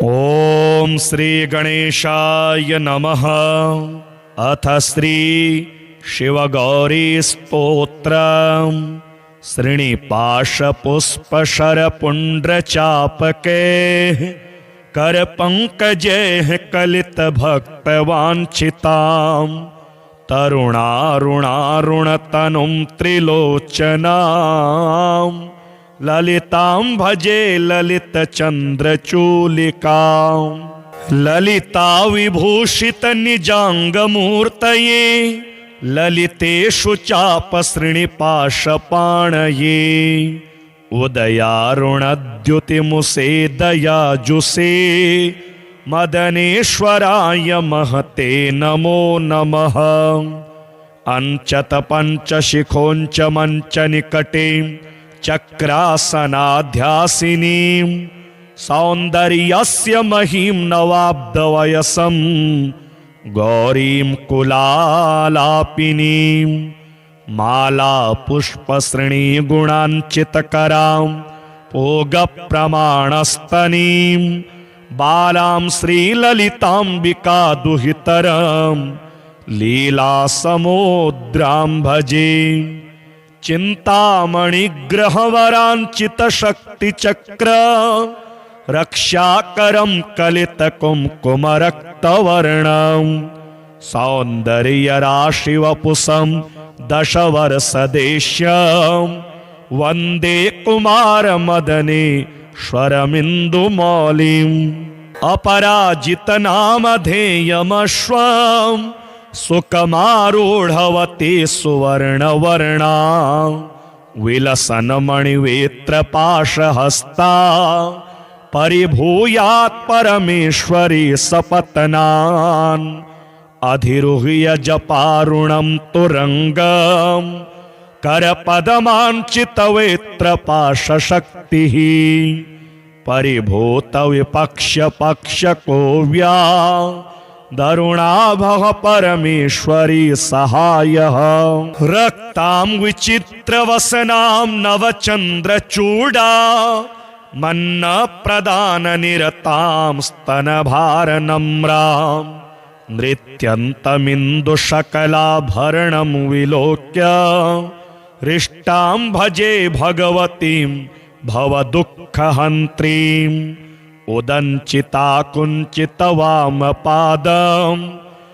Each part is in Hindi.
ओम श्री गणेशाय नमः। अथ श्री शिवगौरी स्तोत्रम्। श्रीनिपाशपुष्पशरपुण्ड्रचापके करपङ्कजैः कलितभक्तवाञ्छितां तरुणारुणारुणतनुं त्रिलोचनां ललितां भजे ललितचन्द्रचूलिकां। ललिता विभूषित निजाङ्गमूर्तये ललितेषु चापसृणिपाशपाणये उदयारुणद्युतिमुसे दयाजुषे मदनेश्वराय महते नमो नमः। अंचत पंचशिखोंच मंच निकटे चक्रासनाध्यासिनीं सौन्दर्यस्य महीं नवाब्दवयसं गौरीं कुलालापिनीं माला पुष्पसृणी गुणाञ्चितकरां पोगप्रमाणस्तनीं बालां श्रीललिताम्बिका दुहितरां लीलासमुद्रां भजे। चिन्तामणिग्रहवराञ्चितशक्तिचक्र रक्षाकरं कलितकुङ्कुमरक्तवर्णं सौन्दर्यराशिवपुषं दशवर्षदेश्यं वन्दे कुमारमदनेश्वरमिन्दुमौलिम्। अपराजितनामधेयमश्वं सुकमारूढवती सुवर्णवर्णा विलसन्मणिवेत्रपाशहस्ता परिभूयात् परमेश्वरी सपत्नान् अधिरुह्य जपारुणं तुरङ्गं करपदमाञ्चितवेत्रपाशशक्तिः परिभूतविपक्ष्यपक्षकोव्या दरुणाभः परमेश्वरी सहायः। रक्तां विचित्रवसनां नवचन्द्रचूडा मन्नप्रदाननिरतां स्तनभारनम्रां नृत्यन्तमिन्दुशकलाभरणं विलोक्य हृष्टां भजे भगवतीं भवदुःखहन्त्रीम्। उदञ्चिता कुञ्चितवामपादं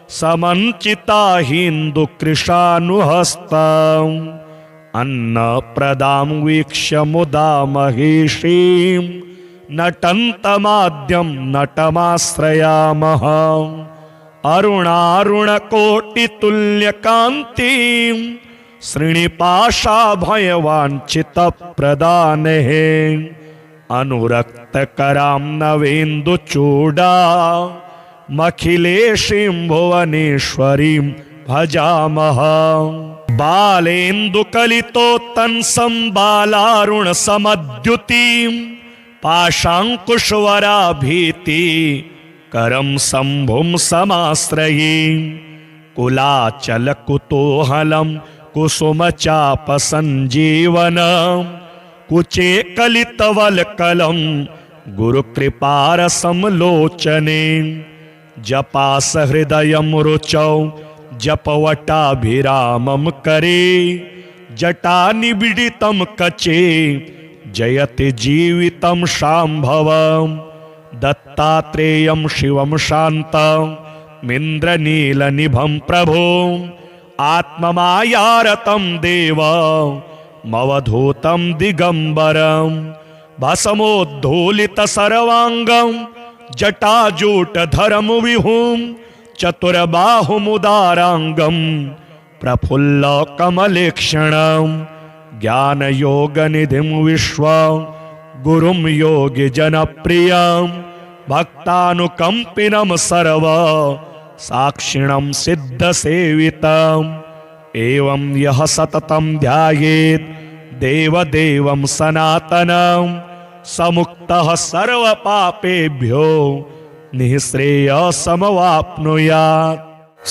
समञ्चिता हिन्दुकृशानुहस्तम् अन्नप्रदां वीक्ष्य मुदा महेशीं नटन्तमाद्यं नटमाश्रयामः। अरुणारुणकोटितुल्यकान्तिं श्रीनिपाशाभयवाञ्छितप्रदानेः अनुरक्तकरां नवेन्दुचूडा मखिलेशीं भुवनेश्वरीं भजामः। बालेन्दुकलितोत्तंसं बालारुणसमद्युतिं पाशाङ्कुशवराभीति करं शम्भुं समाश्रये कुलाचलकुतूहलं कुसुमचापसञ्जीवनं कुचे कलितवल्कलं गुरुकृपारसंलोचने जपासहृदयं रुचौ जपवटाभिरामं करे जटानिबिडितं कचे जयति जीवितं शाम्भवं। दत्तात्रेयं शिवं शान्तं मिन्द्रनीलनिभं प्रभुं आत्ममायारतं देवं मवधूतं दिगंबरं भस्मोद्धूलितसर्वाङ्गं जटाजूटधरं विभुं चतुर्बाहुमुदाराङ्गं प्रफुल्लकमलेक्षणं ज्ञानयोगनिधिं विश्वं गुरुं योगिजनप्रियं भक्तानुकम्पिनं सर्व साक्षिणं सिद्धसेवितम्। एवं यः सततं ध्यायेत् देवदेवं सनातनं समुक्तः सर्वपापेभ्यो निःश्रेयसमवाप्नुयात्।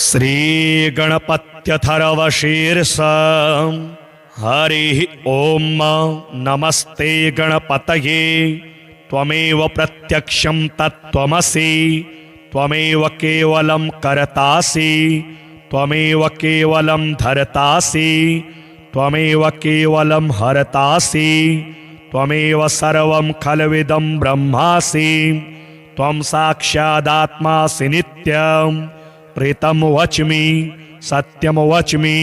श्रीगणपत्यथर्वशीर्षम्। हरिः ओम नमस्ते गणपतये त्वमेव प्रत्यक्षं तत्त्वमसि त्वमेव केवलं कर्तासि त्वमेव केवलं धर्तासि त्वमेव केवलं हर्तासि त्वमेव सर्वं खल्विदं ब्रह्मासि त्वं साक्षादात्मासि नित्यं ऋतं वच्मि सत्यं वच्मि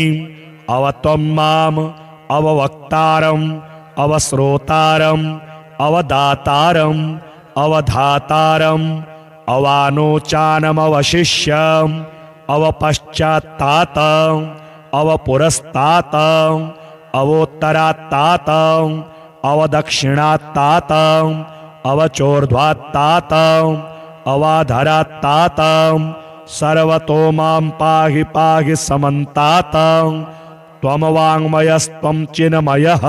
अवत्वं माम् अववक्तारम् अवश्रोतारम् अवदातारम् अवधातारम् अवानोचानमवशिष्यम् अवपश्चात्तातम् अवपुरस्तातम् अवोत्तरात्तातम् अवदक्षिणात्तातम् अवचोर्ध्वात्तातम् अवाधरात्तातम् सर्वतो मां पाहि पाहि समन्तातम् त्वं वाङ्मयस्त्वं चिन्मयः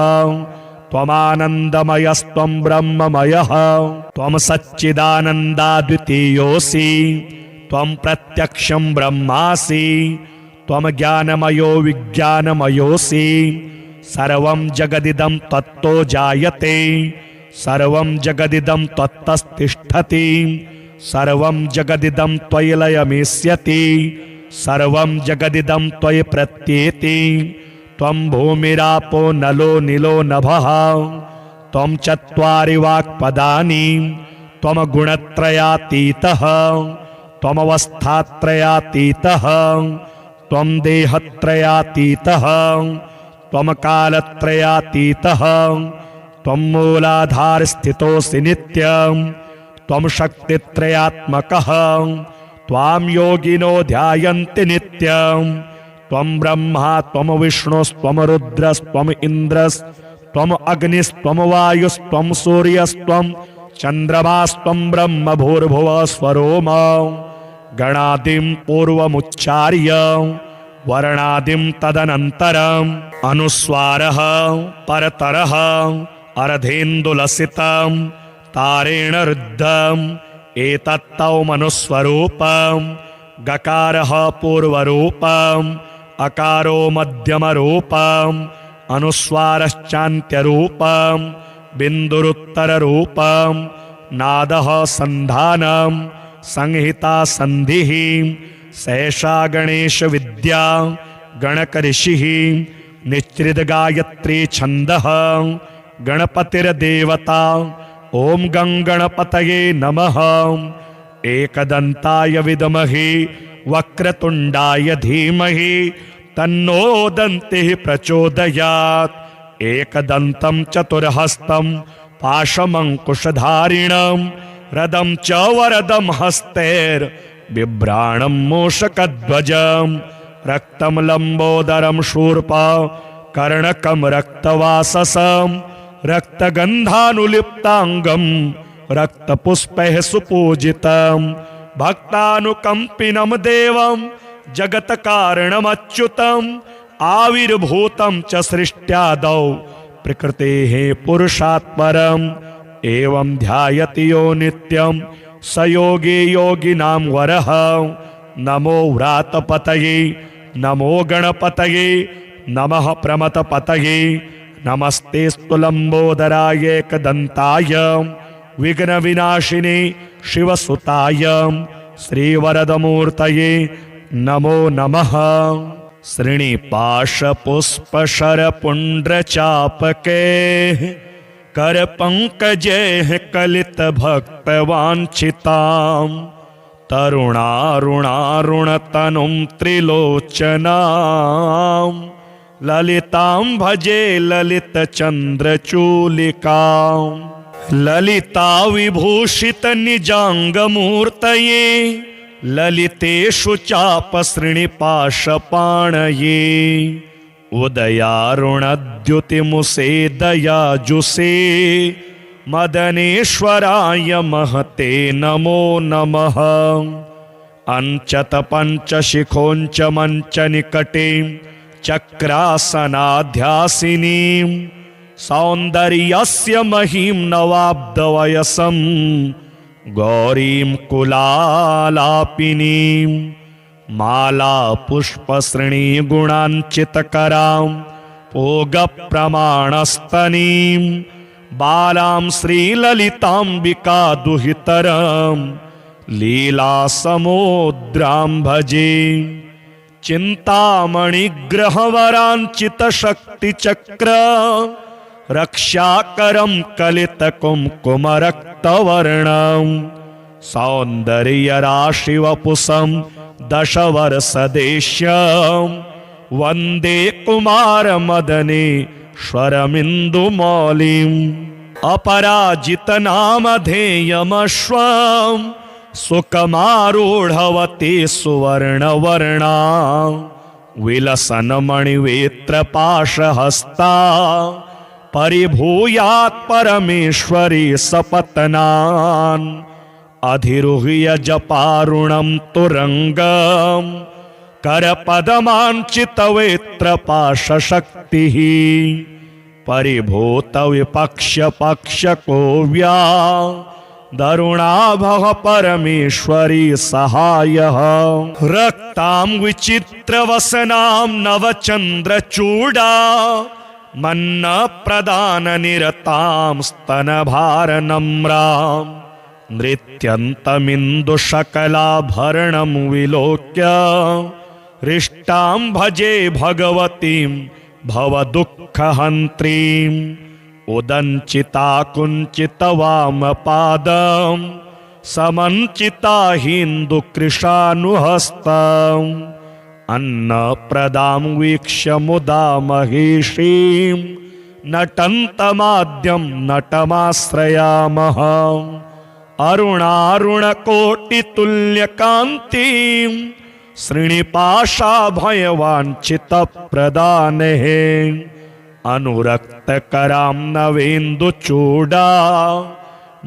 त्वमानन्दमयस्त्वं ब्रह्ममयः त्वं सच्चिदानन्दाद्वितीयोऽसि त्वं प्रत्यक्षं ब्रह्मासि त्वं ज्ञानमयो विज्ञानमयोऽसि सर्वं जगदिदं तत्तो जायते सर्वं जगदिदं त्वत्तस्तिष्ठति सर्वं जगदिदं त्वयि लयमेष्यति सर्वं जगदिदं त्वयि प्रत्येति त्वं भूमिरापो नलो नीलो नभः त्वं चत्वारि वाक्पदानि त्वं गुणत्रयातीतः त्वमवस्थात्रयातीतः त्वं देहत्रयातीतः त्वं कालत्रयातीतः त्वं मूलाधारस्थितोऽसि नित्यं त्वं शक्तित्रयात्मकः त्वां योगिनो ध्यायन्ति नित्यं त्वं ब्रह्मा त्वं विष्णुस्त्वं रुद्रस्त्वम् इन्द्रस्त्वम् अग्निस्त्वं वायुस्त्वं सूर्यस्त्वं चन्द्रमास्त्वं ब्रह्म भूर्भुवः स्वरोम गणादिं पूर्वमुच्चार्य वर्णादिं तदनन्तरम् अनुस्वारः परतरः अर्धेन्दुलसितं तारेण रुद्धम् एतत्तौ मनुस्वरूपम् गकारः पूर्वरूपम् अकारो मध्यमरूपम् अनुस्वारश्चान्त्यरूपम् बिन्दुरुत्तररूपम् नादः सन्धानम् संहिता सन्धिः सैषा गणेश विद्या गणकऋषिः निश्चितगायत्री छन्दः गणपतिर्देवता ओम गं गणपतये नमः एकदन्ताय विद्महे वक्रतुण्डाय धीमहि तन्नो दन्तिः प्रचोदयात् एकदन्तं चतुर्हस्तं पाशमङ्कुशधारिणं रदं च वरदं हस्तैर्बिभ्राणं मूषकध्वजं रक्तं लम्बोदरं शूर्पा कर्णकं रक्तवाससं रक्तगन्धानुलिप्तांगं रक्तपुष्पैः सुपूजितं भक्तानुकम्पिनं देवं जगत्कारणमच्युतम् आविर्भूतं च सृष्ट्यादौ प्रकृतेः पुरुषात् परम् एवं ध्यायति यो नित्यं स योगी योगिनां वरः नमो व्रातपतये नमो गणपतये नमः प्रमथपतये नमस्तेस्तु लंबोदराय एकदन्ताय विघ्नविनाशिने शिवसुताय श्रीवरदमूर्तये नमो नमः। श्रीनिपाशपुष्पशरपुण्ड्रचापके करपङ्कजैः कलितभक्तवाञ्छितां तरुणारुणारुणतनुं त्रिलोचनां ललितां भजे ललितचन्द्रचूलिकां ललिता विभूषित निजाङ्गमूर्तये ललितेषु चापसृणिपाशपाणये उदयारुणद्युतिमुसे दयाजुषे मदनेश्वराय महते नमो नमः। अंचत पंचशिखोंच मंच निकटे चक्रासनाध्यासिनीं सौन्दर्यस्य महीं नवाब्दवयसं गौरीं कुलालापिनीं माला पुष्पसृणी गुणांचितकरां पूगप्रमाणस्तनीं बालां श्रीललिताम्बिका दुहितरं लीलासमुद्रां भजे। चिन्तामणिग्रहवराञ्चितशक्तिचक्र रक्षाकरं कलितकुङ्कुमरक्तवर्णं सौन्दर्यराशिवपुषं दशवर्षदेश्यं वन्दे कुमारमदनेश्वरमिन्दुमौलिम्। अपराजितनामधेयमश्वं सुखमारूढवती सुवर्णवर्णा विलसन्मणिवेत्रपाशहस्ता परिभूयात् परमेश्वरी सपत्नान्। अधिरुह्य जपारुणं तुरंगं करपदमाञ्चितवेत्रपाशशक्तिः परिभूतविपक्ष्यपक्षकोव्या दरुणाभः परमेश्वरी सहायः। रक्तां विचित्रवसनां नवचन्द्रचूडा मन्नप्रदाननिरतां स्तनभारनम्रां नृत्यन्तमिन्दुशकलाभरणं विलोक्य हृष्टां भजे भगवतीं भवदुःखहन्त्रीम्। उदञ्चिता कुञ्चितवामपादं समञ्चिता हिन्दुकृशानुहस्तम् अन्नप्रदां वीक्ष्य मुदा महेशीं नटन्तमाद्यं नटमाश्रयामः। अरुणारुणकोटितुल्यकान्तिं श्रीनिपाशाभयवाञ्छितप्रदानेः अनुरक्तकरां नवेन्दुचूडा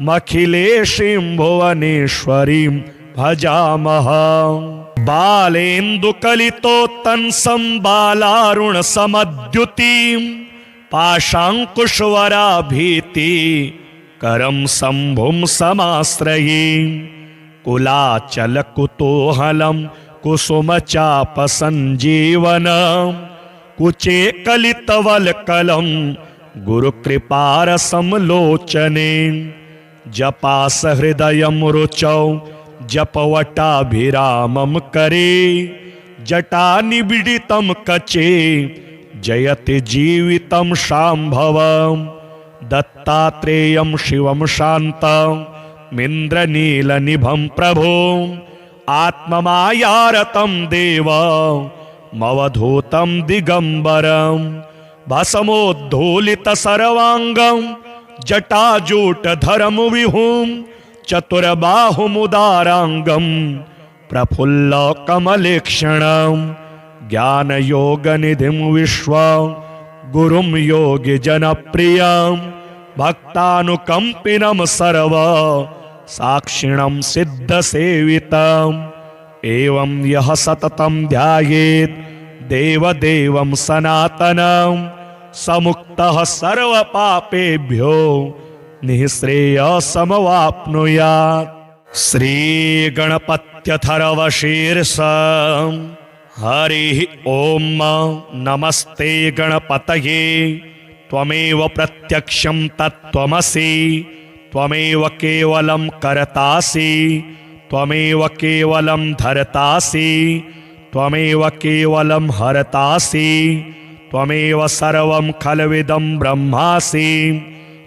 मखिलेशीं भुवनेश्वरीं भजामः। बालेन्दुकलितोत्तंसं बालारुणसमद्युतिं पाशाङ्कुशवराभीति करं शम्भुं समाश्रये। कुलाचलकुतूहलं कुसुमचापसञ्जीवनं कुचे कलितवल्कलं गुरुकृपारसं लोचने। जपासहृदयं रुचौ जपवटाभिरामं करे जटानिबिडितं कचे जयति जीवितं शाम्भवम्। दत्तात्रेयं शिवं शान्तं मिन्द्रनीलनिभं प्रभुम् आत्ममायारतं देवमवधूतं दिगंबरं। भस्मोद्धूलितसर्वाङ्गं जटाजूटधरं विभुं चतुर्बाहुमुदाराङ्गं प्रफुल्लकमलेक्षणं। ज्ञानयोगनिधिं विश्वं गुरुं योगिजनप्रियं भक्तानुकम्पिनं सर्व साक्षिणं सिद्धसेवितम्। एवं यः सततं ध्यायेत् देवदेवं सनातनं समुक्तः सर्वपापेभ्यो निःश्रेयसमवाप्नुयात्। श्रीगणपत्यथर्वशीर्षम्। हरिः ॐ नमस्ते गणपतये। त्वमेव प्रत्यक्षं तत्त्वमसि त्वमेव केवलं कर्तासि त्वमेव केवलं धर्तासि त्वमेव केवलं हर्तासि त्वमेव सर्वं खल्विदं ब्रह्मासि।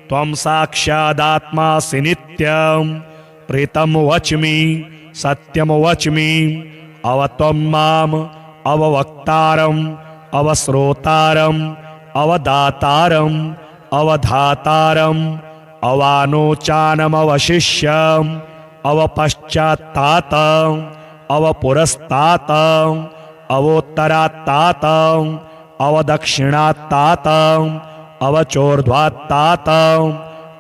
त्वं साक्षादात्मासि नित्यं प्रीतं वच्मि सत्यं वच्मि। अवत्वं माम् अववक्तारम् अवश्रोतारम् अवदातारम् अवधातारम् अवानोचानमवशिष्यम् अवपश्चात्तातम् अवपुरस्तातम् अवोत्तरात्तातम् अवदक्षिणात्तातम् अवचोर्ध्वात्तातम्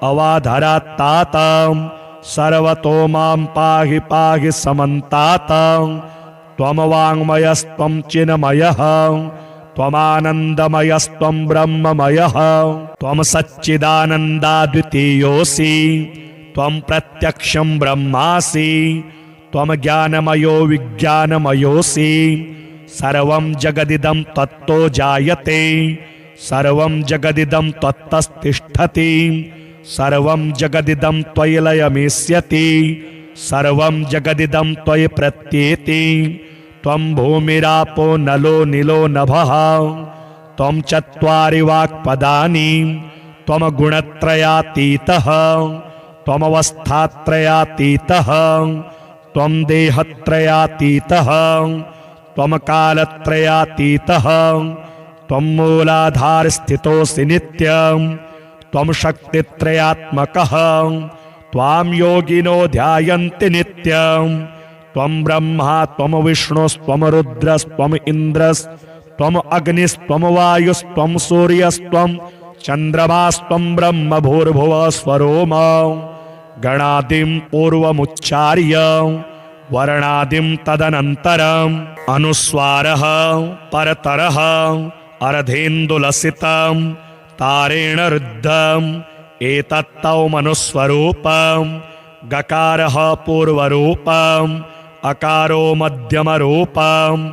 अवाधरात्तातम् सर्वतो मां पाहि पाहि समन्तातम्। त्वं वाङ्मयस्त्वं चिन्मयः त्वमानन्दमयस्त्वं ब्रह्ममयः। त्वं सच्चिदानन्दाद्वितीयोऽसि त्वं प्रत्यक्षं ब्रह्मासि। त्वं ज्ञानमयो विज्ञानमयोऽसि। सर्वं जगदिदं त्वत्तो जायते सर्वं जगदिदं त्वत्तस्तिष्ठति सर्वं जगदिदं त्वयि लयमिष्यति सर्वं जगदिदं त्वयि प्रत्येति त्वं भूमिरापो नलो नीलो नभः त्वं चत्वारि वाक्पदानि त्वं गुणत्रयातीतः त्वमवस्थात्रयातीतः त्वं देहत्रयातीतः त्वं कालत्रयातीतः त्वं मूलाधारस्थितोऽसि नित्यं त्वं शक्तित्रयात्मकः त्वां योगिनो ध्यायन्ति नित्यं त्वं ब्रह्मा त्वं विष्णुस्त्वं रुद्रस्त्वं इन्द्रस्त्वं अग्निस्त्वं वायुस्त्वं सूर्यस्त्वं चन्द्रमास्त्वं ब्रह्म भूर्भुवः स्वरोम गणादिं पूर्वमुच्चार्य वर्णादिं तदनन्तरम् अनुस्वारः परतरः अर्धेन्दुलसितं तारेण रुद्धम् एतत्तौ मनुस्वरूपम् गकारः पूर्वरूपम् अकारो मध्यमरूपम्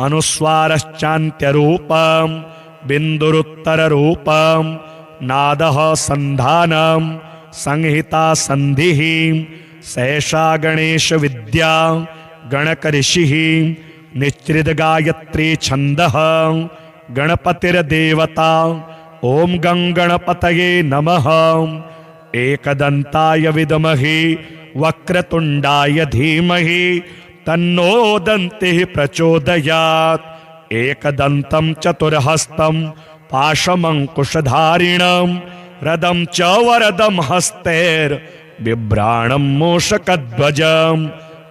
अनुस्वारश्चान्त्यरूपम् बिन्दुरुत्तररूपम् नादः सन्धानम् संहिता सन्धिः सैषा गणेश विद्या गणकऋषिः निश्चित गायत्री छन्दः गणपतिर्देवता ओम गंगणपतये नमः एकदंताय विद्महे वक्रतुंडाय धीमहि तन्नो दन्तिः प्रचोदयात् एकदन्तं चतुर्हस्तं पाशमंकुशधारिणं रदं च वरदं हस्तैर्बिभ्राणं मूषकध्वजं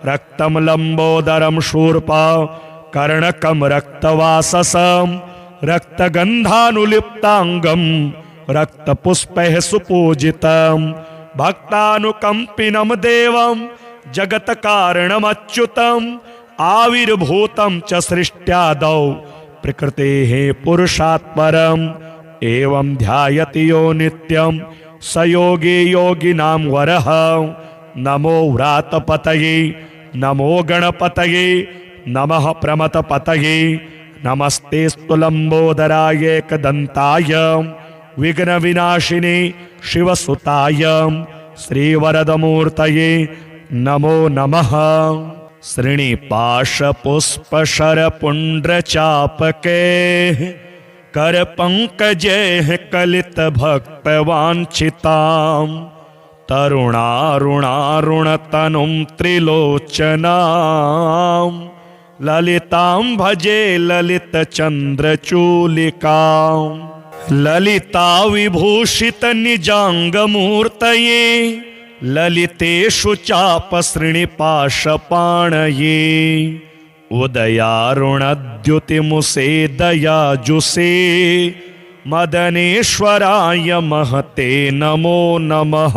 रक्तं लम्बोदरं शूर्पा कर्णकं रक्तवाससं रक्तगन्धानुलिप्तांगं रक्तपुष्पैः सुपूजितं भक्तानुकंपिनं देवं जगत्कारणमच्युतं आविर्भूतं च सृष्ट्यादौ प्रकृतेः पुरुषात् परम् एवं ध्यायति यो नित्यं स योगी योगिनां वरः नमो व्रातपतये नमो गणपतये नमः प्रमथपतये नमस्तेस्तु लंबोदराय एकदंताय विघ्नविनाशिने शिवसुताय श्रीवरदमूर्तये नमो नमः। श्रीनिपाशपुष्पशरपुण्ड्रचापके करपङ्कजैः कलितभक्तवाञ्छितां तरुणारुणारुणतनुं त्रिलोचनां ललितां भजे ललितचन्द्रचूलिकां ललिता विभूषितनिजाङ्गमूर्तये ललितेषु चापसृणिपाशपाणये उदयारुणद्युतिमुसे दयाजुषे मदनेश्वराय महते नमो नमः।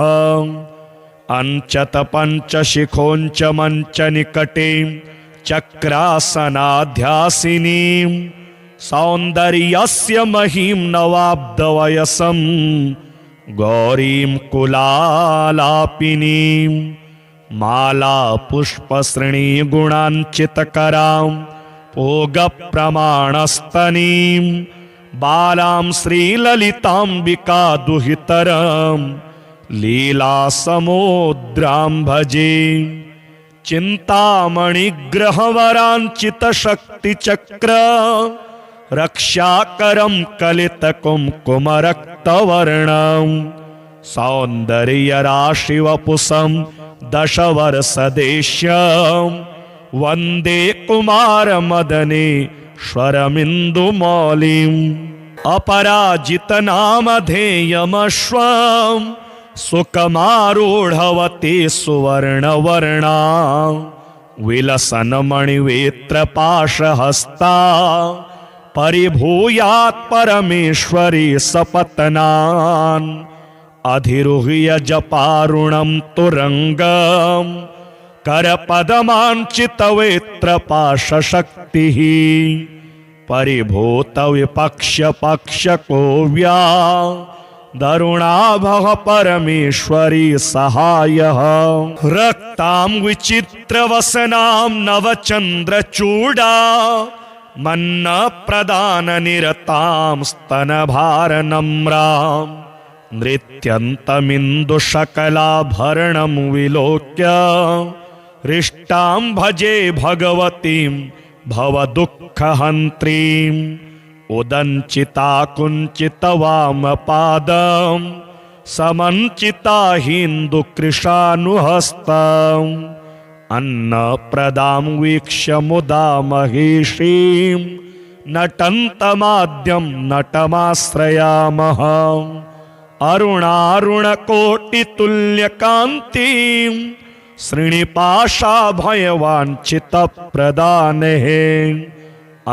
अंचत पंचशिखोंच मंच निकटे चक्रासनाध्यासिनीं सौन्दर्यस्य महीं नवाब्दवयसं गौरीं कुलालापिनीं माला पुष्पसृणी गुणाञ्चितकरां पूगप्रमाणस्तनीं बालां श्रीललिताम्बिका दुहितरं लीलासमुद्रां भजे चिन्तामणिग्रहवराञ्चितशक्तिचक्र रक्षाकरं कलितकुङ्कुमरक्तवर्णं सौन्दर्यराशिवपुषं दशवर्षदेश्यं वन्दे कुमारमदनेश्वरमिन्दुमौलिम् अपराजितनामधेयमश्वं सुकमारूढवती सुवर्णवर्णा विलसन्मणिवेत्रपाशहस्ता परिभूयात् परमेश्वरी सपत्नान् अधिरुह्य जपारुणं तुरंगं करपदमाञ्चितवेत्रपाशशक्तिः परिभूतविपक्ष्यपक्षकोव्या दरुणाभः परमेश्वरी सहायः रक्तां विचित्रवसनां नवचन्द्रचूडा मन्नप्रदाननिरतां स्तनभारनम्रां नृत्यन्तमिन्दुशकलाभरणं विलोक्य हृष्टां भजे भगवतीं भवदुःखहन्त्रीम् उदञ्चिता कुञ्चितवामपादं समञ्चिता हिन्दुकृशानुहस्तम् अन्नप्रदां वीक्ष्य मुदा महिषीं नटन्तमाद्यं नटमाश्रयामः अरुणारुणकोटितुल्यकान्तिं श्रीनिपाशाभयवाञ्छितप्रदानेः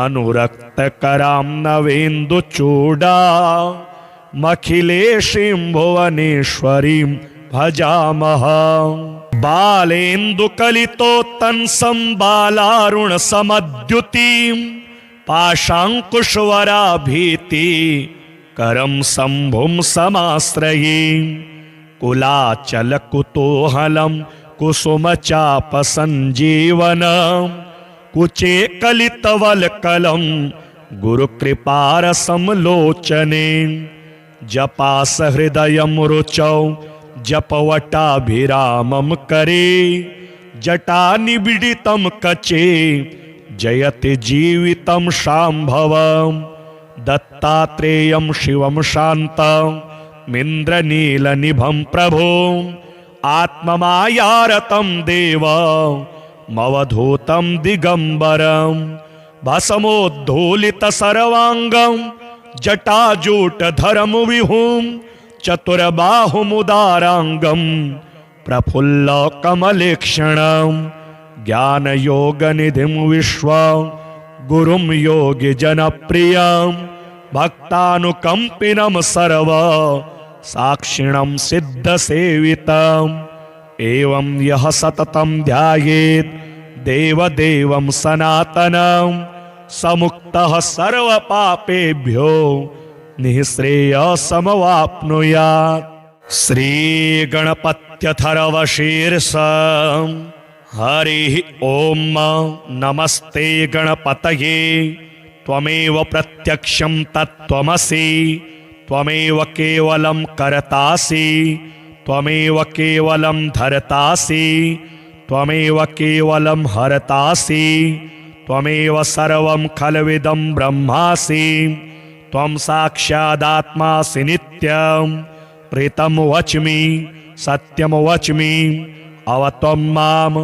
अनुरक्तकरां नवेन्दुचूडा मखिलेशीं भुवनेश्वरीं भजामः बालेन्दुकलितोत्तंसं बालारुणसमद्युतिं पाशाङ्कुशवराभीति करं शम्भुं समाश्रये कुलाचलकुतूहलं कुसुमचापसञ्जीवनं कुचे कलितवल्कलं गुरुकृपारसंलोचने जपासहृदयं रुचौ जपवटाभिरामं करे जटानिबिडितं कचे जयति जीवितं शाम्भवम् दत्तात्रेयं शिवं शान्तमिन्द्रनीलनिभं प्रभो आत्ममायारतं देवमवधूतं दिगम्बरं भस्मोद्धूलितसर्वाङ्गं जटाजूटधरं विभुं चतुर्बाहुमुदाराङ्गं प्रफुल्लकमलेक्षणं ज्ञानयोगनिधिं विश्वं गुरुं योगिजनप्रियं भक्तानुकम्पिनं सर्व साक्षिणं सिद्धसेवितम् एवं यः सततं ध्यायेत् देवदेवं सनातनं समुक्तः सर्वपापेभ्यो निःश्रेयसमवाप्नुयात्। श्रीगणपत्यथर्वशीर्षम् हरिः ॐ नमस्ते गणपतये त्वमेव प्रत्यक्षं तत्त्वमसि त्वमेव केवलं कर्तासि त्वमेव केवलं धर्तासि त्वमेव केवलं हर्तासि त्वमेव सर्वं खल्विदं ब्रह्मासि त्वं साक्षादात्मासि नित्यं प्रीतं वच्मि सत्यं वच्मि अवत्वं माम्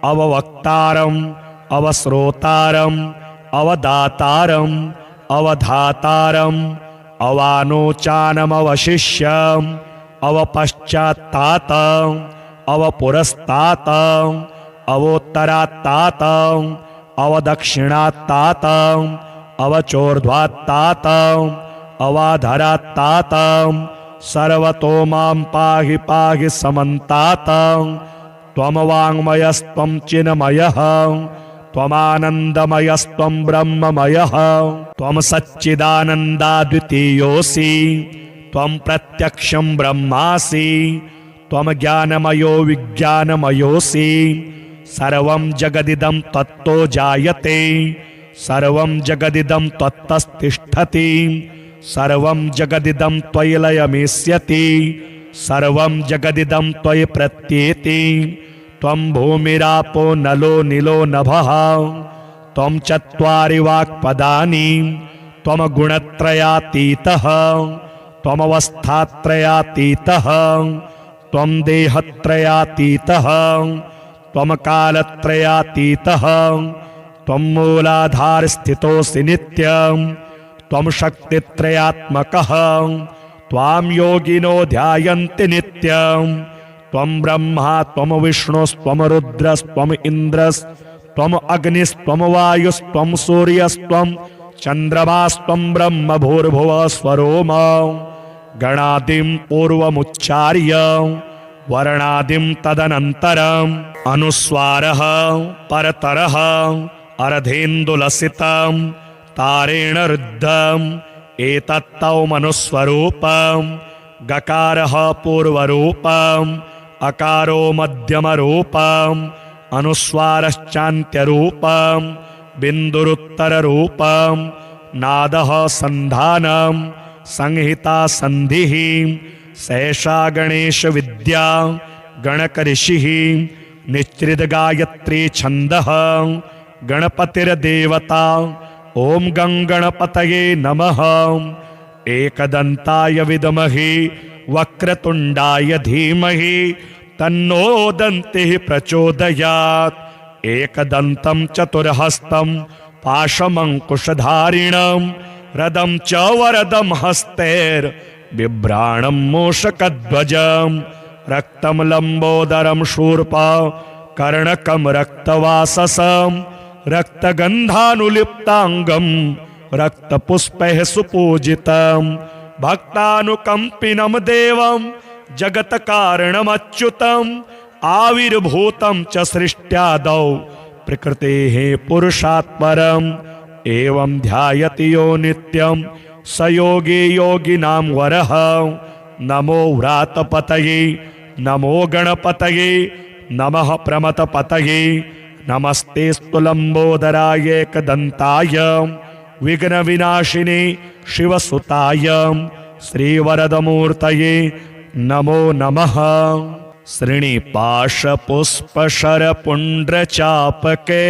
अववक्तारम् अवश्रोतारम् अवदातारम् अवधातारम् अवानोचानमवशिष्यम् अवपश्चात्तातम् अवपुरस्तातम् अवोत्तरात्तातम् अवदक्षिणात्तातम् अवचोर्ध्वात्तातम् अवाधरात्तातम् सर्वतो मां पाहि पाहि समन्तातम् त्वं वाङ्मयस्त्वं चिन्मयः त्वमानन्दमयस्त्वं ब्रह्ममयः त्वं सच्चिदानन्दाद्वितीयोऽसि त्वं प्रत्यक्षं ब्रह्मासि त्वं ज्ञानमयो विज्ञानमयोऽसि सर्वं जगदिदं त्वत्तो जायते सर्वं जगदिदं त्वत्तस्तिष्ठति सर्वं जगदिदं त्वयि लयमेष्यति सर्वं जगदिदं त्वयि प्रत्येति त्वं भूमिरापो नलो नीलो नभः त्वं चत्वारि वाक्पदानि त्वं गुणत्रयातीतः त्वमवस्थात्रयातीतः त्वं देहत्रयातीतः त्वं कालत्रयातीतः त्वं मूलाधारस्थितोऽसि नित्यं त्वं शक्तित्रयात्मकः त्वां योगिनो ध्यायन्ति नित्यं त्वं ब्रह्मा त्वं विष्णुस्त्वं रुद्रस्त्वं इन्द्रस्त्वं अग्निस्त्वं वायुस्त्वं सूर्यस्त्वं चन्द्रमास्त्वं ब्रह्म भूर्भुवः स्वरोम गणादिं पूर्वमुच्चार्य वर्णादिं तदनन्तरम् अनुस्वारः परतरः अर्धेन्दुलसितं तारेण रुद्धम् एतत्तौ मनुस्वरूपम् गकारः पूर्वरूपम् अकारो मध्यमरूपम् अनुस्वारश्चान्त्यरूपम् बिन्दुरुत्तररूपम् नादः सन्धानम् संहिता सन्धिः सैषा गणेश विद्या गणकऋषिः निश्चित गायत्री छंदः गणपतिर्देवता। ओम गंगणपतये नमः। एकदंताय विद्महे वक्रतुंडाय धीमहि तन्नो दन्तिः प्रचोदयात्। एकदन्तं चतुर्हस्तं पाशमंकुशधारिणं रदं च वरदं हस्तैर्बिभ्राणं मूषकध्वजं रक्तं लंबोदरं शूर्पा कर्णकं रक्तवाससं रक्तगन्धानुलिप्तांगं रक्तपुष्पैः सुपूजितं भक्तानुकंपिनं देवं जगत्कारणमच्युतम् आविर्भूतं च सृष्ट्यादौ प्रकृतेः पुरुषात् परम् एवं ध्यायति यो नित्यं स योगी योगिनां वरः। नमो व्रातपतये नमो गणपतये नमः प्रमथपतये नमस्तेस्तु लंबोदराय एकदंताय विघ्नविनाशिने शिवसुताय श्रीवरदमूर्तये नमो नमः। श्रीनिपाशपुष्पशरपुण्ड्रचापके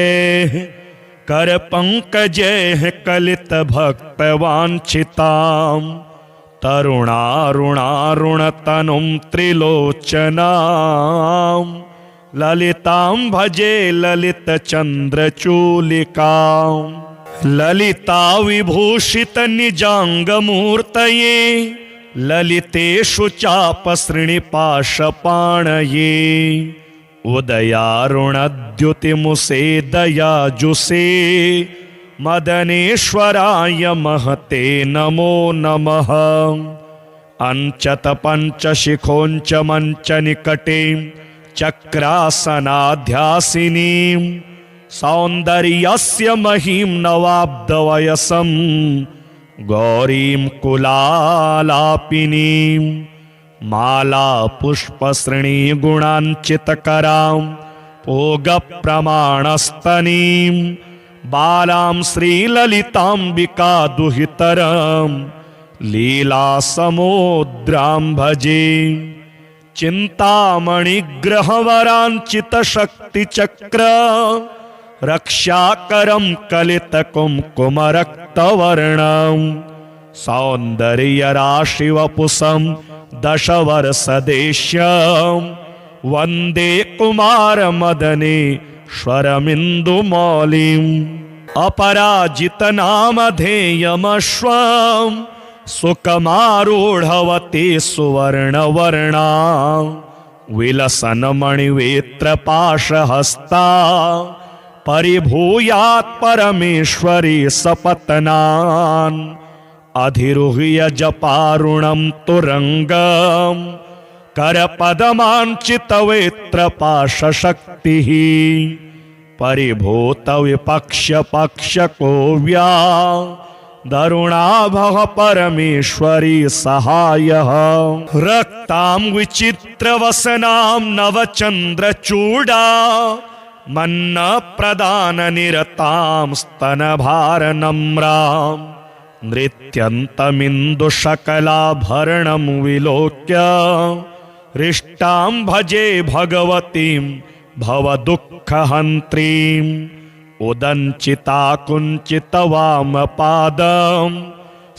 करपङ्कजैः कलितभक्तवाञ्छितां तरुणारुणारुणतनुं त्रिलोचनां ललितां भजे ललितचन्द्रचूलिकां ललिता विभूषितनिजाङ्गमूर्तये ललितेषु चापसृणिपाशपाणये उदयारुणद्युतिमुसे दयाजुषे मदनेश्वराय महते नमो नमः। अंचत पंचशिखोंच मंच निकटे चक्रासनाध्यासिनीं सौन्दर्यस्य महीं नवाब्दवयसं गौरीं कुलालापिनीं माला पुष्पसृणी गुणांचितकरां भोगप्रमाणस्तनीं बालां श्रीललिताम्बिका दुहितरं लीलासमुद्रां भजे। चिन्तामणिग्रहवराञ्चितशक्तिचक्र रक्षाकरं कलितकुङ्कुमरक्तवर्णं सौन्दर्यराशिवपुषं दशवर्षदेश्यं वन्दे कुमारमदनेश्वरमिन्दुमौलिम् अपराजितनामधेयमश्वं सुखमारूढवती सुवर्णवर्णा विलसन्मणिवेत्रपाशहस्ता परिभूयात् परमेश्वरी सपत्नान् अधिरुह्य जपारुणं तुरंगं करपदमाञ्चितवेत्रपाशशक्तिः परिभूतविपक्ष्यपक्षकोव्या दरुणाभः परमेश्वरी सहायः। रक्तां विचित्रवसनां नवचन्द्रचूडा मन्नप्रदाननिरतां स्तनभारनम्रां नृत्यन्तमिन्दुशकलाभरणं विलोक्य हृष्टां भजे भगवतीं भवदुःखहन्त्रीम् उदञ्चिता कुञ्चितवामपादं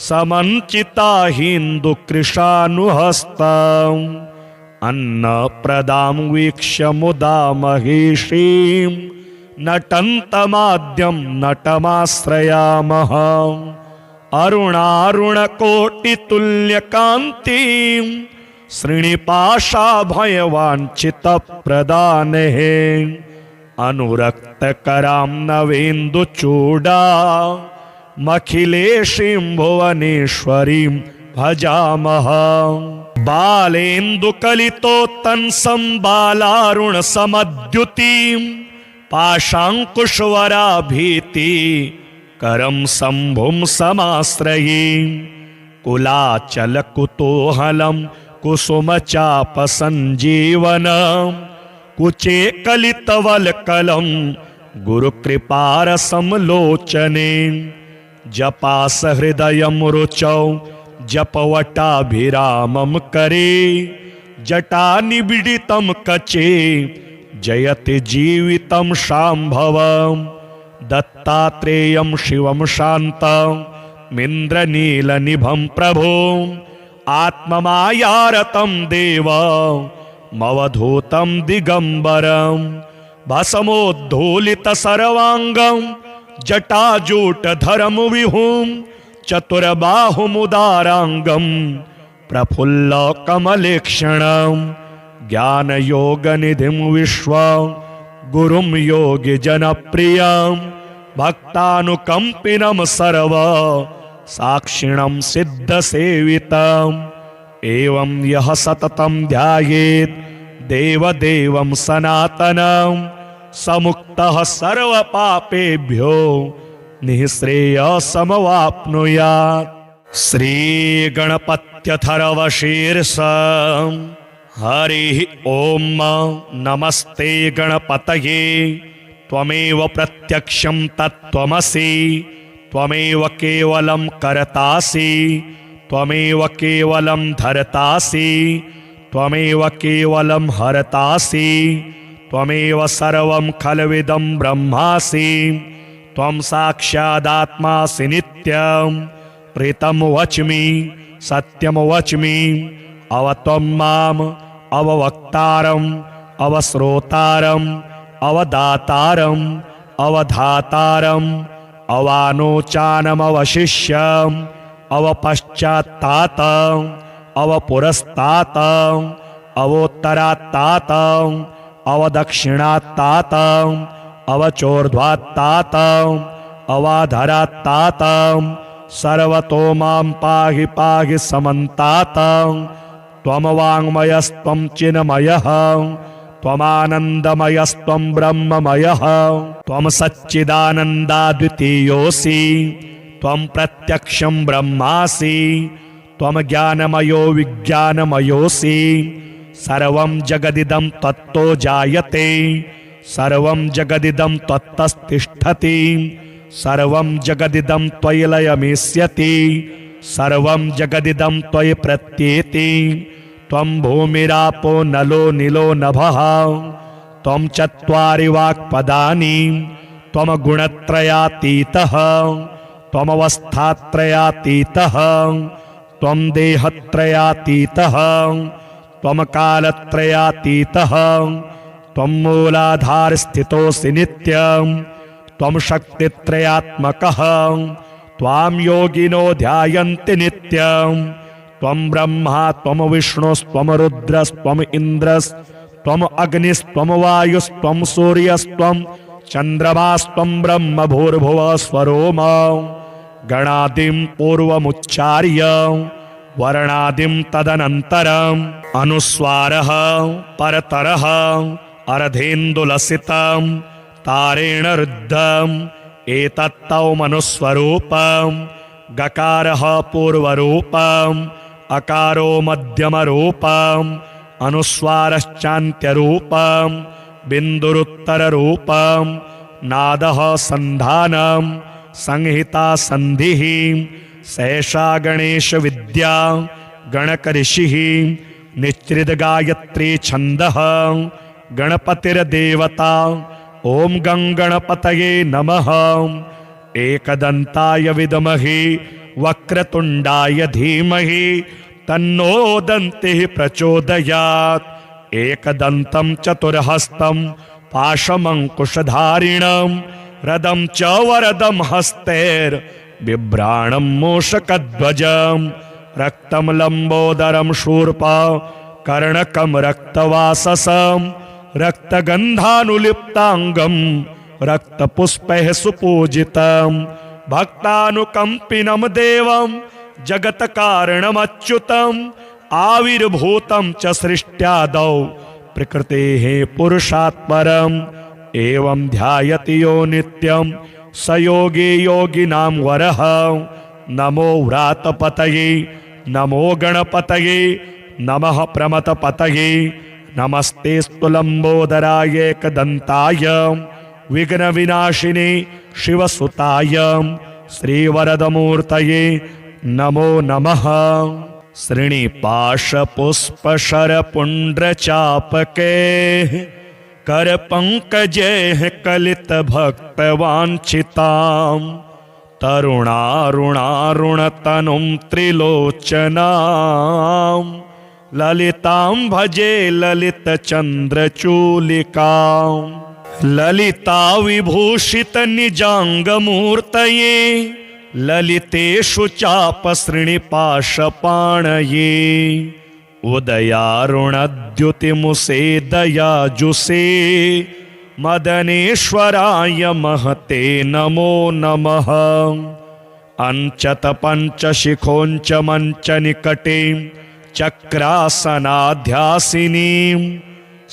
समञ्चिता हिन्दुकृशानुहस्तम् अन्नप्रदां वीक्ष्य मुदा महेशीं नटन्तमाद्यं नटमाश्रयामः। अरुणारुणकोटितुल्यकान्तिं श्रीनिपाशाभयवाञ्छितप्रदानेः अनुरक्तकरां नवेन्दुचूडा मखिलेशीं भुवनेश्वरीं भजामः। बालेन्दुकलितोत्तंसं बालारुणसमद्युतिं पाशाङ्कुशवराभीति करं शम्भुं समाश्रये कुलाचलकुतूहलं कुसुमचापसञ्जीवनं कुचे कलितवल्कलं गुरुकृपारसं लोचने जपास हृदयं रुचौ जपवटाभिरामं करे जटानिबिडितं कचे जयति जीवितं शाम्भवम् दत्तात्रेयं शिवं शान्तमिन्द्रनीलनिभं प्रभुम् आत्ममायारतं देवमवधूतं दिगम्बरं भस्मोद्धूलितसर्वाङ्गं जटाजूटधरं विभुं चतुर्बाहुमुदाराङ्गं प्रफुल्लकमलेक्षणं ज्ञानयोगनिधिं विश्वं गुरुं योगिजनप्रियं भक्तानुकम्पिनं सर्व साक्षिणं सिद्धसेवितम् एवं यः सततं ध्यायेत् देवदेवं सनातनं समुक्तः सर्वपापेभ्यो निःश्रेयसमवाप्नुयात्। श्रीगणपत्यथर्वशीर्षम् हरिः ॐ नमस्ते गणपतये त्वमेव प्रत्यक्षं तत्त्वमसि त्वमेव केवलं कर्तासि त्वमेव केवलं धर्तासि त्वमेव केवलं हर्तासि त्वमेव सर्वं खल्विदं ब्रह्मासि त्वं साक्षादात्मासि नित्यं प्रीतं वच्मि सत्यं वच्मि अवत्वं माम् अववक्तारम् अवश्रोतारम् अवदातारम् अवधातारम् अवानोचानमवशिष्यम् अवपश्चात्तातम् अवपुरस्तातम् अवोत्तरात्तातम् अवदक्षिणात्तातम् अवचोर्ध्वात्तातम् अवाधरात्तातम् सर्वतो मां पाहि पाहि समन्तातम् त्वं वाङ्मयस्त्वं चिन्मयः त्वमानन्दमयस्त्वं ब्रह्ममयः त्वं सच्चिदानन्दाद्वितीयोऽसि त्वं प्रत्यक्षं ब्रह्मासि त्वं ज्ञानमयो विज्ञानमयोऽसि सर्वं जगदिदं तत्तो जायते सर्वं जगदिदं त्वत्तस्तिष्ठति सर्वं जगदिदं त्वयि लयमेष्यति सर्वं जगदिदं त्वयि प्रत्येति त्वं भूमिरापो नलो नीलो नभः त्वं चत्वारि वाक्पदानि त्वं गुणत्रयातीतः त्वमवस्थात्रयातीतः त्वं देहत्रयातीतः त्वं कालत्रयातीतः त्वं मूलाधारस्थितोऽसि नित्यं त्वं शक्तित्रयात्मकः त्वां योगिनो ध्यायन्ति नित्यं त्वं ब्रह्मा त्वं विष्णुस्त्वं रुद्रस्त्वं इन्द्रस्त्वं अग्निस्त्वं वायुस्त्वं सूर्यस्त्वं चन्द्रमास्त्वं ब्रह्म भूर्भुवः स्वरोम गणादिं पूर्वमुच्चार्य वर्णादिं तदनन्तरम् अनुस्वारः परतरः अर्धेन्दुलसितं तारेण रुद्धम् एतत्तौ मनुस्वरूपं गकारः पूर्वरूपम् अकारो मध्यमरूपम् अनुस्वारश्चान्त्यरूपम् बिन्दुरुत्तररूपम् नादः सन्धानम् संहिता सन्धिः सैषा गणेश विद्या गणकऋषिः निश्चित गायत्री छन्दः गणपतिर्देवता ओम गंगणपतये नमः। एकदंताय विद्महे वक्रतुंडाय धीमहि तन्नो दन्तिः प्रचोदयात्। एकदन्तं चतुर्हस्तं पाशमंकुशधारिणं रदं च वरदं हस्तैर्बिभ्राणं मूषकध्वजं रक्तं लंबोदरं शूर्पा कर्णकं रक्तवाससं रक्तगन्धानुलिप्तांगं रक्तपुष्पैः सुपूजितं भक्तानुकंपिनं देवं जगत्कारणमच्युतम् आविर्भूतं च सृष्ट्यादौ प्रकृतेः पुरुषात् परम् एवं ध्यायति यो नित्यं स योगी योगिनां वरः। नमो व्रातपतये नमो गणपतये नमः प्रमथपतये नमस्तेस्तु लंबोदराय एकदंताय विघ्नविनाशिने शिवसुताय श्रीवरदमूर्तये नमो नमः। श्रीनिपाशपुष्पशरपुण्ड्रचापके करपङ्कजैः कलितभक्तवाञ्छितां तरुणारुणारुणतनुं त्रिलोचनां ललितां भजे ललितचन्द्रचूलिकां। ललिता विभूषितनिजाङ्गमूर्तये ललितेषु चापसृणिपाशपाणये उदयारुणद्युतिमुसे दयाजुषे मदनेश्वराय महते नमो नमः। अंचत पंचशिखोंच मंच निकटे चक्रासनाध्यासिनीं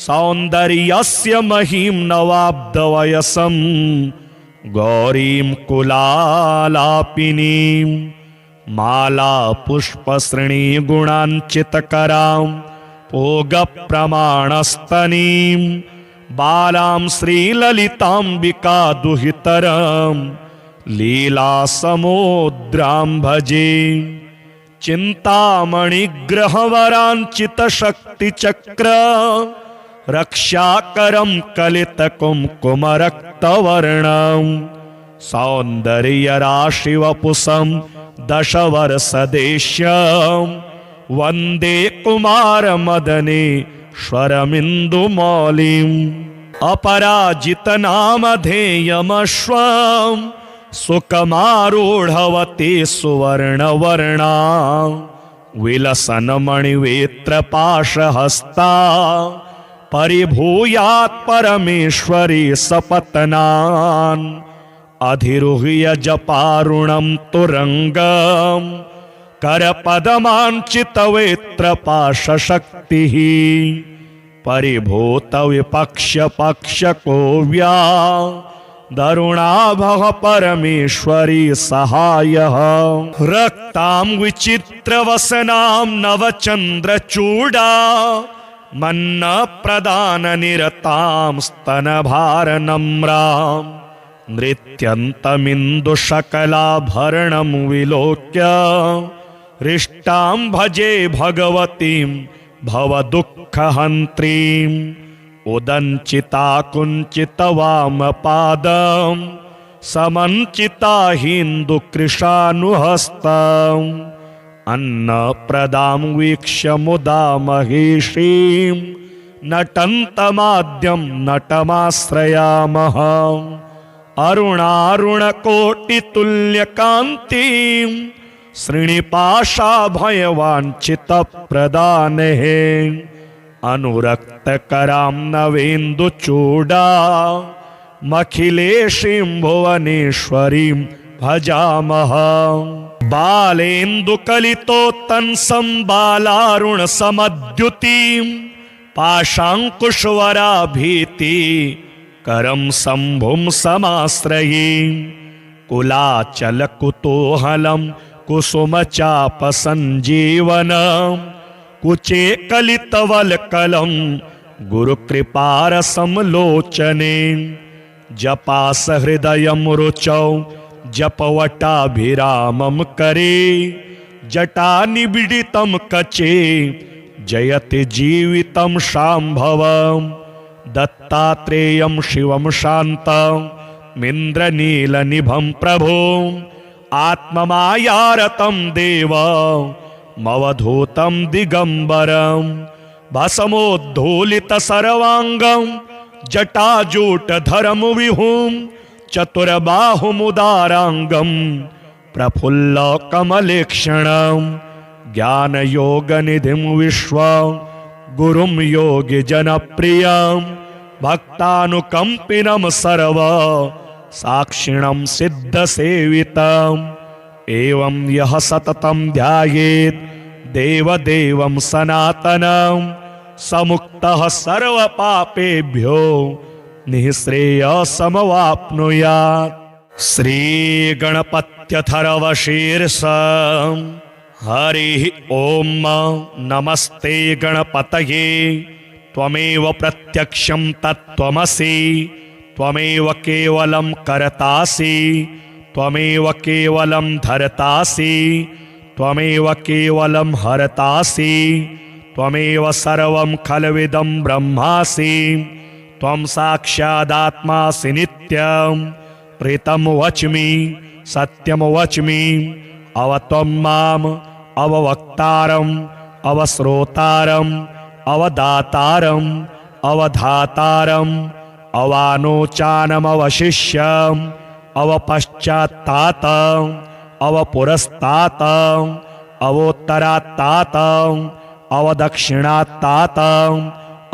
सौन्दर्यस्य महीं नवाब्दवयसं गौरीं कुलालापिनीं माला पुष्पसृणी गुणाञ्चितकरां भोगप्रमाणस्तनीं बालां श्रीललिताम्बिका दुहितरां लीलासमुद्रां भजे। चिन्तामणिग्रहवराञ्चितशक्तिचक्र रक्षाकरं कलितकुङ्कुमरक्तवर्णं सौन्दर्यराशिवपुषं दशवर्षदेश्यं वन्दे कुमारमदनेश्वरमिन्दुमौलिम्। अपराजितनामधेयमश्वं सुकमारूढवती सुवर्णवर्णा विलसन्मणिवेत्रपाशहस्ता परिभूयात् परमेश्वरी सपत्नान् अधिरुह्य जपारुणं तुरङ्गं करपदमाञ्चितवेत्रपाशशक्तिः परिभूतविपक्ष्यपक्षकोव्या दरुणाभः परमेश्वरी सहायः। रक्तां विचित्रवसनां नवचन्द्रचूडा मन्नप्रदाननिरतां स्तनभारनम्रां नृत्यन्तमिन्दुशकलाभरणं विलोक्य हृष्टां भजे भगवतीं भवदुःखहन्त्रीम्। उदञ्चिता कुञ्चितवामपादं समञ्चिता हिन्दुकृशानुहस्तम् अन्नप्रदां वीक्ष्य मुदा महेशीं नटन्तमाद्यं नटमाश्रयामः। अरुणारुणकोटितुल्यकान्तिं श्रीनिपाशाभयवाञ्छितप्रदानेः अनुरक्तकरां नवेन्दुचूडा मखिलेशीं भुवनेश्वरीं भजामः। बालेन्दुकलितोत्तंसं बालारुणसमद्युतिं पाशाङ्कुशवराभीति करं शम्भुं समाश्रये। कुलाचलकुतूहलं कुसुमचापसञ्जीवनं कुचे कलितवल्कलं गुरुकृपारसंलोचने। जपासहृदयं रुचौ जपवटाभिरामं करे जटानिबिडितं कचे जयति जीवितं शाम्भवं। दत्तात्रेयं शिवं शान्तं मिन्द्रनीलनिभं प्रभुं आत्ममायारतं देवं मवधूतं दिगंबरं। भस्मोद्धूलितसर्वाङ्गं जटाजूटधरं विभुं चतुर्बाहुमुदाराङ्गं प्रफुल्लकमलेक्षणं। ज्ञानयोगनिधिं विश्वं गुरुं योगिजनप्रियं भक्तानुकम्पिनं सर्व साक्षिणं सिद्धसेवितम्। एवं यः सततं ध्यायेत् देवदेवं सनातनं समुक्तः सर्वपापेभ्यो निःश्रेयसमवाप्नुयात्। श्रीगणपत्यथर्वशीर्षम्। हरिः ॐ नमस्ते गणपतये त्वमेव प्रत्यक्षं तत्त्वमसि त्वमेव केवलं कर्तासि त्वमेव केवलं धर्तासि त्वमेव केवलं हरतासि त्वमेव सर्वं खल्विदं ब्रह्मासि त्वं साक्षादात्मासि नित्यं ऋतं वच्मि सत्यं वच्मि अवत्वं माम् अववक्तारम् अवश्रोतारम् अवदातारम् अवधातारम् अवानोचानमवशिष्यम् अवपश्चात्तातम् अवपुरस्तातम् अवोत्तरात्तातम् अवदक्षिणात्तातम्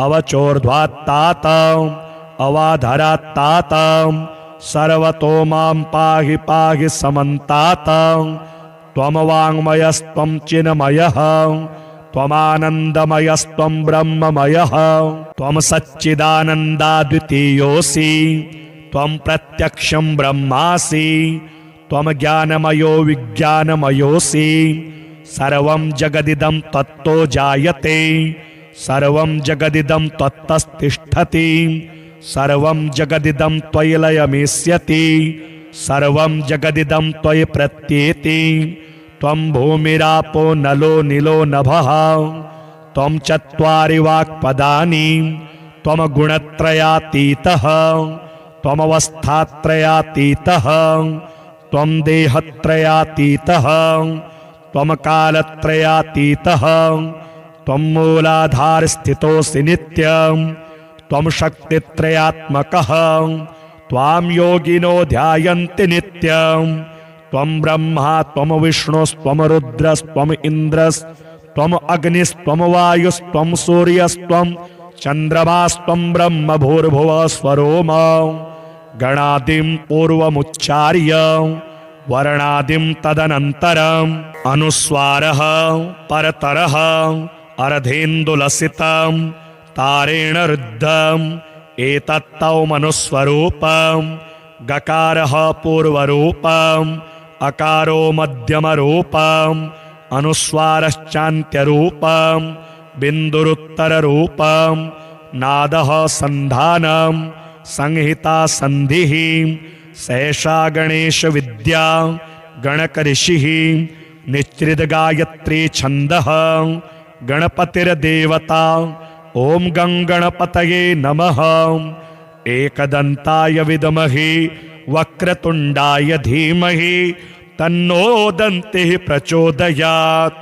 अवचोर्ध्वात्तातम् अवाधरात्तातम् सर्वतो मां पाहि पाहि समन्तातम् त्वं वाङ्मयस्त्वं चिन्मयः त्वमानन्दमयस्त्वं ब्रह्ममयः त्वं सच्चिदानन्दाद्वितीयोऽसि त्वं प्रत्यक्षं ब्रह्मासि त्वं ज्ञानमयो विज्ञानमयोऽसि सर्वं जगदिदं तत्तो जायते सर्वं जगदिदं त्वत्तस्तिष्ठति सर्वं जगदिदं त्वयि लयमेष्यति सर्वं जगदिदं त्वयि प्रत्येति त्वं भूमिरापो नलो नीलो नभः त्वं चत्वारि वाक्पदानि त्वं गुणत्रयातीतः त्वमवस्थात्रयातीतः त्वं देहत्रयातीतः त्वं कालत्रयातीतः त्वं मूलाधारस्थितोऽसि नित्यं त्वं शक्तित्रयात्मकः त्वां योगिनो ध्यायन्ति नित्यं त्वं ब्रह्मा त्वं विष्णुस्त्वं रुद्रस्त्वं इन्द्रस्त्वं अग्निस्त्वं वायुस्त्वं सूर्यस्त्वं चन्द्रमास्त्वं ब्रह्म भूर्भुवः स्वरोम गणादिं पूर्वमुच्चार्य वर्णादिं तदनन्तरम् अनुस्वारः परतरः अर्धेन्दुलसितं तारेण रुद्धम् एतत्तौ मनुस्वरूपम् गकारः पूर्वरूपम् अकारो मध्यमरूपम् अनुस्वारश्चान्त्यरूपम् बिन्दुरुत्तररूपम् नादः सन्धानम् संहिता सन्धिः सैषा गणेश विद्या गणकऋषिः निश्चित गायत्री छन्दः गणपतिर्देवता ओम गंगणपतये नमः एकदंताय विद्महे वक्रतुंडाय धीमहि तन्नो दन्तिः प्रचोदयात्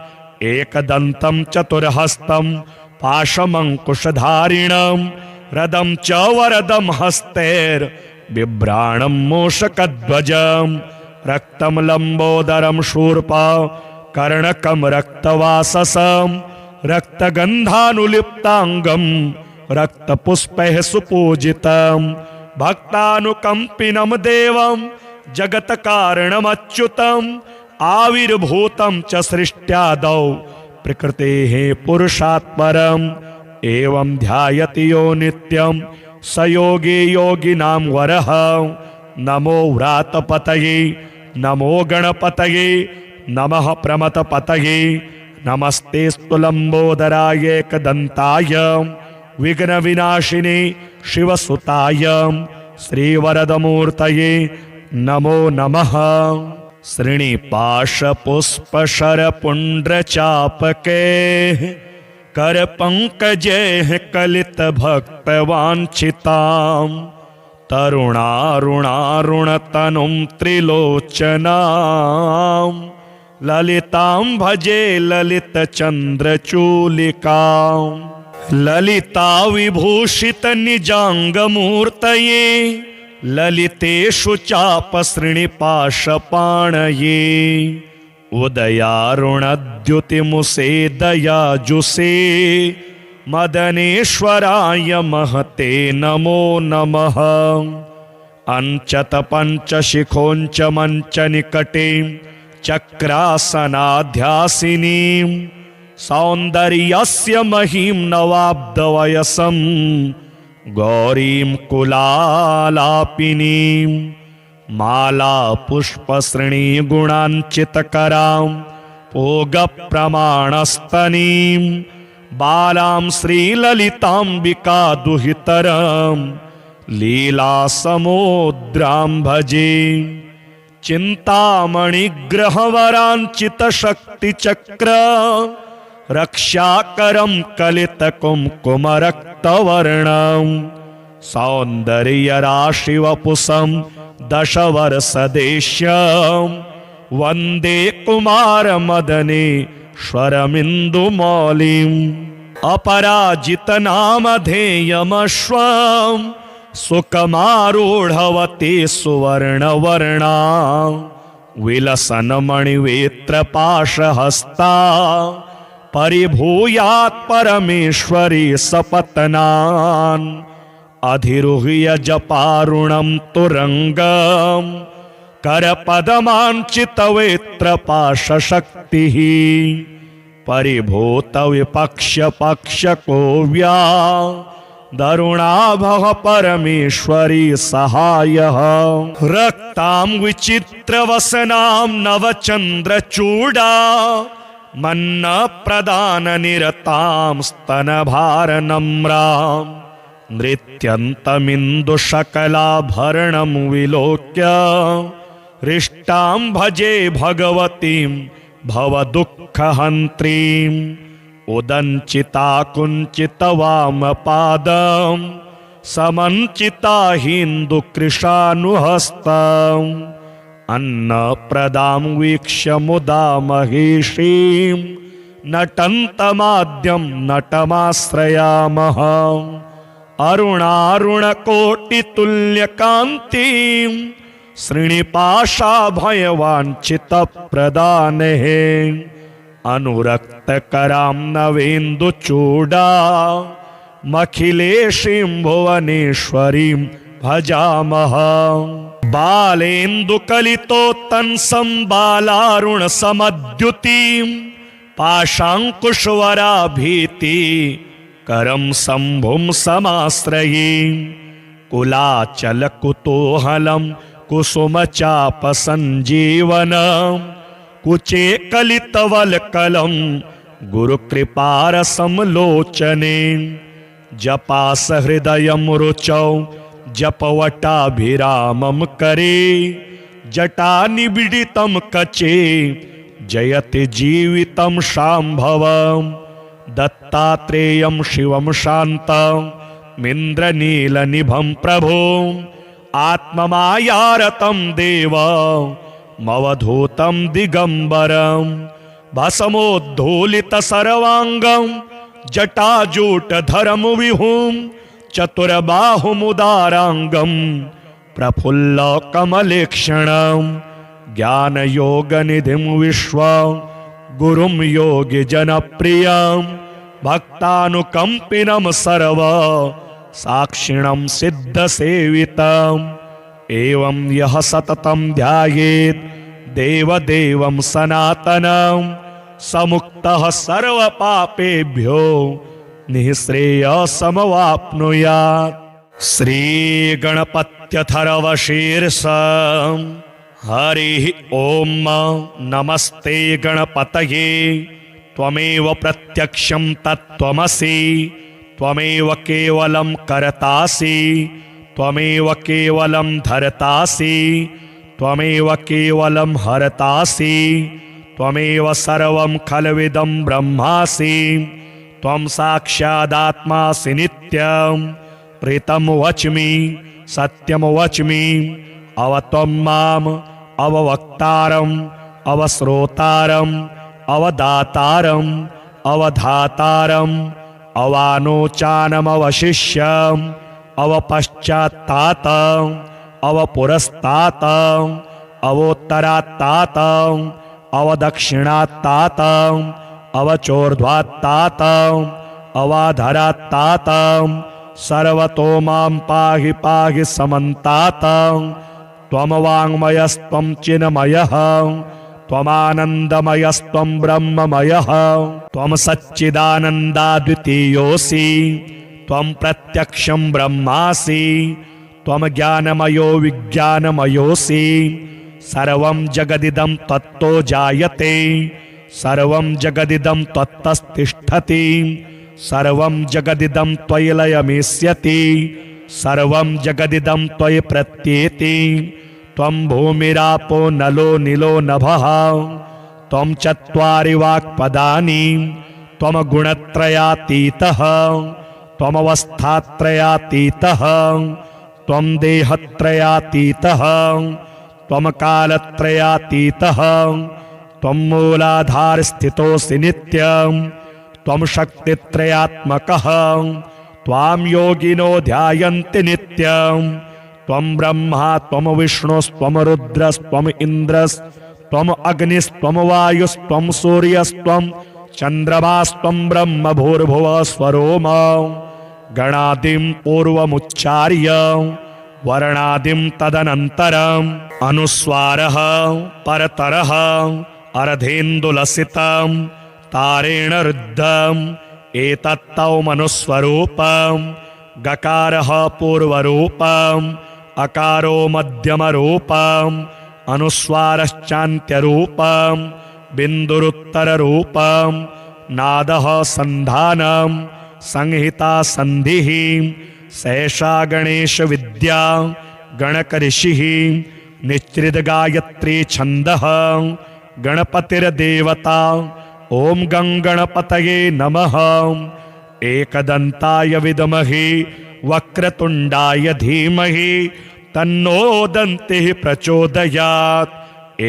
एकदन्तं चतुर्हस्तं पाशमंकुशधारिणं रदं च वरदं हस्तैर्बिभ्राणं मूषकध्वजं रक्तं लंबोदरं शूर्पा कर्णकं रक्तवाससं रक्तगन्धानुलिप्तांगं रक्तपुष्पैः सुपूजितं भक्तानुकंपिनं देवं जगत्कारणमच्युतम् आविर्भूतं च सृष्ट्यादौ प्रकृतेः पुरुषात् परम् एवं ध्यायति यो नित्यं स योगी योगिनां वरः नमो व्रातपतये नमो गणपतये नमः प्रमथपतये नमस्तेस्तु लंबोदराय एकदंताय विघ्नविनाशिने शिवसुताय श्रीवरदमूर्तये नमो नमः। श्रीनिपाशपुष्पशरपुण्ड्रचापके करपङ्कजैः कलितभक्तवाञ्छितां तरुणारुणारुणतनुं त्रिलोचनां ललितां भजे ललितचन्द्रचूलिकां ललिता विभूषितनिजाङ्गमूर्तये ललितेषु चापसृणिपाशपाणये उदयारुणद्युतिमुसे दयाजुषे मदनेश्वराय महते नमो नमः। अंचत पंचशिखोंच मंच निकटे चक्रासनाध्यासिनीं सौन्दर्यस्य महीं नवाब्दवयसं गौरीं कुलालापिनीं माला पुष्पसृणी गुणाञ्चितकरां पोगप्रमाणस्तनीं बालां श्रीललिताम्बिका दुहितरं लीलासमुद्रां भजे। चिन्तामणिग्रहवराञ्चितशक्तिचक्र रक्षाकरं कलितकुङ्कुमरक्तवर्णं सौन्दर्यराशिवपुषं दशवर्षदेश्यं वन्दे कुमारमदनेश्वरमिन्दुमौलिम् अपराजितनामधेयमश्वं सुखमारूढवती सुवर्णवर्णा विलसन्मणिवेत्रपाशहस्ता परिभूयात् परमेश्वरी सपत्नान् अधिरुह्य जपारुणं तुरंगं करपदमाञ्चितवेत्रपाशशक्तिः परिभूतविपक्ष्यपक्षकोव्या दरुणाभः परमेश्वरी सहायः रक्तां विचित्रवसनां नवचन्द्रचूडा मन्नप्रदाननिरतां स्तनभारनम्रां नृत्यन्तमिन्दुशकलाभरणं विलोक्य हृष्टां भजे भगवतीं भवदुःखहन्त्रीम् उदञ्चिता कुञ्चितवामपादं समञ्चिता हिन्दुकृशानुहस्तम् अन्नप्रदां वीक्ष्य मुदा महेशीं नटन्तमाद्यं नटमाश्रयामः अरुणारुणकोटितुल्यकान्तिं श्रीनिपाशाभयवाञ्छितप्रदानेः अनुरक्तकरां नवेन्दुचूडा मखिलेशीं भुवनेश्वरीं भजामः बालेन्दुकलितोत्तंसं बालारुणसमद्युतिं पाशाङ्कुशवराभीति करं शम्भुं समाश्रये कुलाचलकुतूहलं कुसुमचापसञ्जीवनं कुचे कलितवल्कलं गुरुकृपारसंलोचने जपासहृदयं रुचौ जपवटाभिरामं करे जटानिबिडितं कचे जयति जीवितं शाम्भवं दत्तात्रेयं शिवं शान्तं मिन्द्रनीलनिभं प्रभुं आत्ममायारतं देवं मवधूतं दिगंबरं भस्मोद्धूलितसर्वाङ्गं जटाजूटधरं विभुं चतुर्बाहुमुदाराङ्गं प्रफुल्लकमलेक्षणं ज्ञानयोगनिधिं विश्वं गुरुं योगिजनप्रियं भक्तानुकम्पिनं सर्व साक्षिणं सिद्धसेवितम् एवं यः सततं ध्यायेत् देवदेवं सनातनं समुक्तः सर्वपापेभ्यो निःश्रेयसमवाप्नुयात्। श्रीगणपत्यथर्वशीर्षम् हरिः ॐ नमस्ते गणपतये त्वमेव प्रत्यक्षं तत्त्वमसि त्वमेव केवलं कर्तासि त्वमेव केवलं धर्तासि त्वमेव केवलं हर्तासि त्वमेव सर्वं खल्विदं ब्रह्मासि त्वं साक्षादात्मासि नित्यं प्रीतं वच्मि सत्यं वच्मि अवत्वं माम् अववक्तारम् अवश्रोतारम् अवदातारम् अवधातारम् अवानोचानमवशिष्यम् अवपश्चात्तातम् अवपुरस्तातम् अवोत्तरात्तातम् अवदक्षिणात्तातम् अवचोर्ध्वात्तातम् अवाधरात्तातम् सर्वतो मां पाहि पाहि समन्तातम् त्वं वाङ्मयस्त्वं चिन्मयः त्वमानन्दमयस्त्वं ब्रह्ममयः त्वं सच्चिदानन्दाद्वितीयोऽसि त्वं प्रत्यक्षं ब्रह्मासि त्वं ज्ञानमयो विज्ञानमयोऽसि सर्वं जगदिदं त्वत्तो जायते सर्वं जगदिदं त्वत्तस्तिष्ठति सर्वं जगदिदं त्वयि लयमेष्यति सर्वं जगदिदं त्वयि प्रत्येति त्वं भूमिरापो नलो निलो नभः त्वं चत्वारि वाक्पदानि त्वं गुणत्रयातीतः त्वमवस्थात्रयातीतः त्वं देहत्रयातीतः त्वं कालत्रयातीतः त्वं मूलाधारस्थितोऽसि नित्यं त्वं शक्तित्रयात्मकः त्वां योगिनो ध्यायन्ति नित्यं त्वं ब्रह्मा त्वं विष्णुस्त्वं रुद्रस्त्वं इन्द्रस्त्वं अग्निस्त्वं वायुस्त्वं सूर्यस्त्वं चन्द्रमास्त्वं ब्रह्म भूर्भुवः स्वरोम गणादिं पूर्वमुच्चार्य वर्णादिं तदनन्तरम् अनुस्वारः परतरः अर्धेन्दुलसितं तारेण रुद्धम् एतत्तौ मनुस्वरूपम् गकारः पूर्वरूपम् अकारो मध्यमरूपम् अनुस्वारश्चान्त्यरूपम् बिन्दुरुत्तररूपम् नादः सन्धानम् संहिता सन्धिः सैषा गणेश विद्या गणकऋषिः निश्चित गायत्री छन्दः गणपतिर्देवता ओम गंगणपतये नमः। एकदंताय विद्महे वक्रतुंडाय धीमहि तन्नो दन्तिः प्रचोदयात्।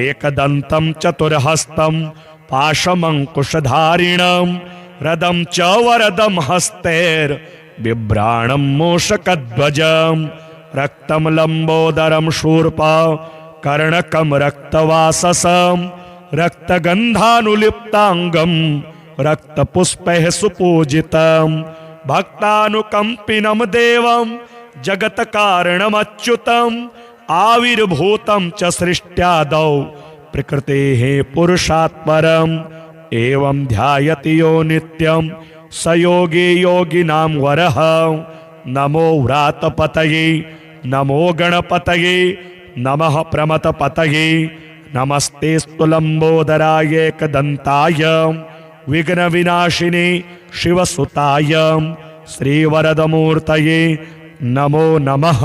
एकदन्तं चतुर्हस्तं पाशमंकुशधारिणं रदं च वरदं हस्तैर्बिभ्राणं मूषकध्वजं रक्तं लंबोदरं शूर्पा कर्णकं रक्तवाससं रक्तगन्धानुलिप्तांगं रक्तपुष्पैः सुपूजितं भक्तानुकंपिनं देवं जगत्कारणमच्युतं आविर्भूतं च सृष्ट्यादौ प्रकृतेः पुरुषात् परम् एवं ध्यायति यो नित्यं स योगी योगिनां वरः। नमो व्रातपतये नमो गणपतये नमः प्रमथपतये नमस्तेस्तु लंबोदराय एकदंताय विघ्नविनाशिने शिवसुताय श्रीवरदमूर्तये नमो नमः।